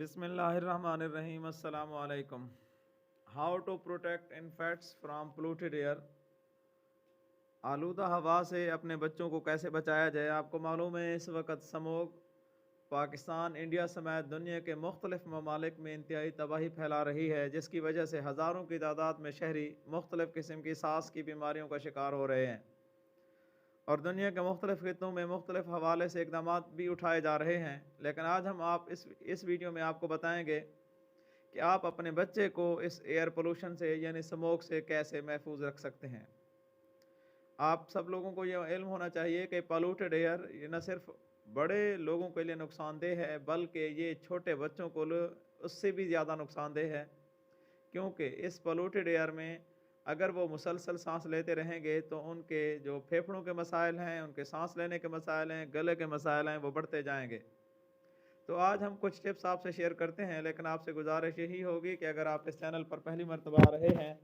बिस्मिल्लाहिर्रहमानिर्रहीम अस्सलामु अलैकुम। How to protect infects from polluted air. आलूदा हवा से अपने बच्चों को कैसे बचाया जाए। आपको मालूम है इस वक्त स्मोग पाकिस्तान, इंडिया समेत दुनिया के मुख्तलिफ ममालिक में इंतहाई तबाही फैला रही है, जिसकी वजह से हज़ारों की तादाद में शहरी मुख्तलिफ़ किस्म की सांस की बीमारियों का शिकार हो रहे हैं और दुनिया के मुख्तलिफ़ खित्तों में मुख्तलिफ हवाले से इकदाम भी उठाए जा रहे हैं। लेकिन आज हम आप इस वीडियो में आपको बताएंगे कि आप अपने बच्चे को इस एयर पोल्यूशन से यानी स्मोक से कैसे महफूज रख सकते हैं। आप सब लोगों को यह इल्म होना चाहिए कि पोल्यूटेड एयर ये न सिर्फ बड़े लोगों के लिए नुकसानदेह है, बल्कि ये छोटे बच्चों को उससे भी ज़्यादा नुकसानदेह है, क्योंकि इस पोल्यूटेड एयर में अगर वो मुसलसल सांस लेते रहेंगे तो उनके जो फेफड़ों के मसाइल हैं, उनके सांस लेने के मसाइल हैं, गले के मसाइल हैं, वो बढ़ते जाएंगे। तो आज हम कुछ टिप्स आपसे शेयर करते हैं, लेकिन आपसे गुजारिश यही होगी कि अगर आप इस चैनल पर पहली मर्तबा आ रहे हैं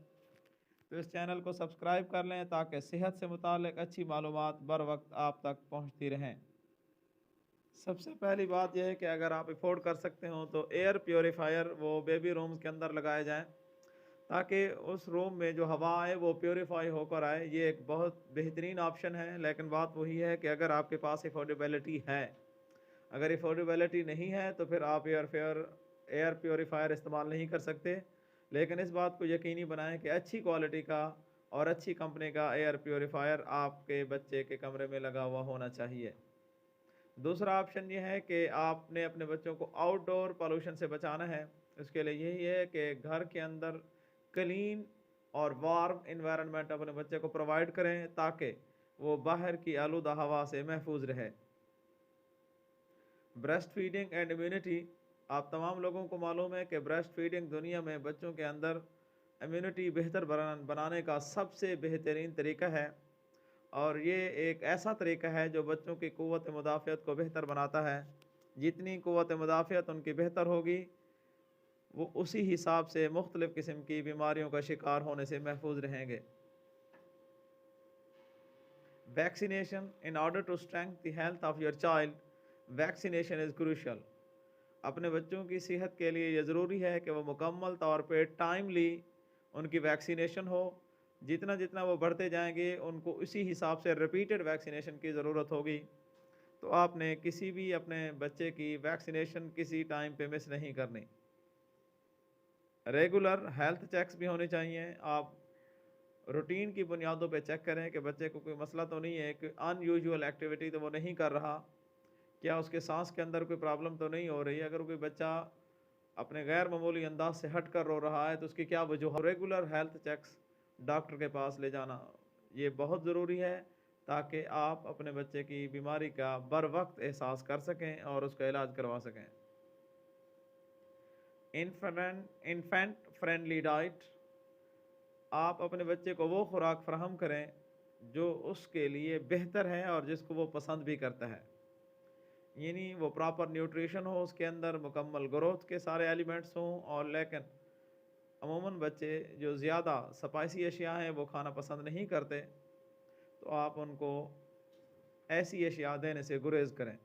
तो इस चैनल को सब्सक्राइब कर लें ताकि सेहत से मुताल्लिक़ अच्छी मालूमात बर वक्त आप तक पहुंचती रहें। सबसे पहली बात यह है कि अगर आप अफोर्ड कर सकते हो तो एयर प्योरीफायर वो बेबी रूम्स के अंदर लगाए जाएँ, ताकि उस रूम में जो हवा आए वो प्योरीफाई होकर आए। ये एक बहुत बेहतरीन ऑप्शन है, लेकिन बात वही है कि अगर आपके पास अफोर्डेबिलिटी है, अगर अफोर्डेबिलिटी नहीं है तो फिर आप एयर प्योरीफायर इस्तेमाल नहीं कर सकते। लेकिन इस बात को यकीनी बनाएं कि अच्छी क्वालिटी का और अच्छी कंपनी का एयर प्योरीफायर आपके बच्चे के कमरे में लगा हुआ होना चाहिए। दूसरा ऑप्शन ये है कि आपने अपने बच्चों को आउटडोर पोल्यूशन से बचाना है। उसके लिए यही है कि घर के अंदर क्लीन और वार्म इन्वायरमेंट अपने बच्चे को प्रोवाइड करें ताकि वो बाहर की आलूदा हवा से महफूज रहे। Breast feeding and immunity. आप तमाम लोगों को मालूम है कि ब्रेस्ट फीडिंग दुनिया में बच्चों के अंदर इम्यूनिटी बेहतर बनाने का सबसे बेहतरीन तरीका है, और ये एक ऐसा तरीका है जो बच्चों की क़ुव्वत मुदाफ़ियत को बेहतर बनाता है। जितनी क़ुव्वत मुदाफ़ियत उनकी बेहतर होगी, वो उसी हिसाब से मुख्तलिफ़ किस्म की बीमारियों का शिकार होने से महफूज रहेंगे। Vaccination. In order to strengthen the health of your child, vaccination is crucial. अपने बच्चों की सेहत के लिए यह ज़रूरी है कि वह मुकम्मल तौर पे टाइमली उनकी वैक्सीनेशन हो। जितना जितना वो बढ़ते जाएंगे उनको उसी हिसाब से रिपीटेड वैक्सीनेशन की ज़रूरत होगी। तो आपने किसी भी अपने बच्चे की वैक्सीनेशन किसी टाइम पे मिस नहीं करनी। रेगुलर हेल्थ चेक्स भी होने चाहिए। आप रूटीन की बुनियादों पे चेक करें कि बच्चे को कोई मसला तो नहीं है, कि अनयूजुअल एक्टिविटी तो वो नहीं कर रहा, क्या उसके सांस के अंदर कोई प्रॉब्लम तो नहीं हो रही है। अगर कोई बच्चा अपने गैर मामूली अंदाज से हट कर रो रहा है तो उसकी क्या वजह। रेगुलर हेल्थ चेक्स डॉक्टर के पास ले जाना ये बहुत ज़रूरी है, ताकि आप अपने बच्चे की बीमारी का बर वक्त एहसास कर सकें और उसका इलाज करवा सकें। Infant friendly diet. आप अपने बच्चे को वो खुराक फ्राहम करें जो उसके लिए बेहतर है और जिसको वो पसंद भी करता है, यानी वो प्रॉपर न्यूट्रिशन हो, उसके अंदर मुकम्मल ग्रोथ के सारे एलिमेंट्स हों। और लेकिन अमूमन बच्चे जो ज़्यादा स्पाइसी अशिया हैं वो खाना पसंद नहीं करते, तो आप उनको ऐसी अशिया देने से गुरेज करें।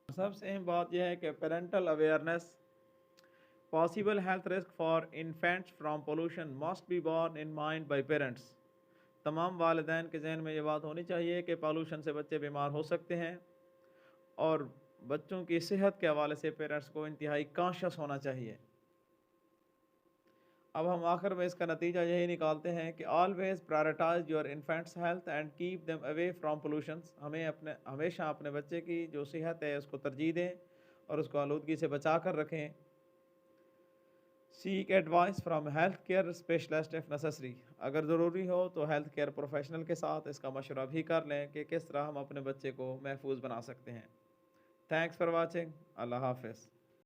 सबसे अहम बात यह है कि parental awareness. Possible health risk for infants from pollution must be borne in mind by parents. तमाम वालिदैन के जहन में ये बात होनी चाहिए कि पोल्यूशन से बच्चे बीमार हो सकते हैं, और बच्चों की सेहत के हवाले से पेरेंट्स को इंतहाई कॉन्शियस होना चाहिए। अब हम आखिर में इसका नतीजा यही निकालते हैं कि always prioritise your infant's health and keep them away from pollutions. हमें हमेशा अपने बच्चे की जो सेहत है उसको तरजीह दें और उसको आलूदगी से बचा कर रखें। Seek advice from health care specialist if necessary. अगर ज़रूरी हो तो हेल्थ केयर प्रोफेशनल के साथ इसका मशवरा भी कर लें कि किस तरह हम अपने बच्चे को महफूज बना सकते हैं। Thanks for watching. अल्लाह हाफ़िज़।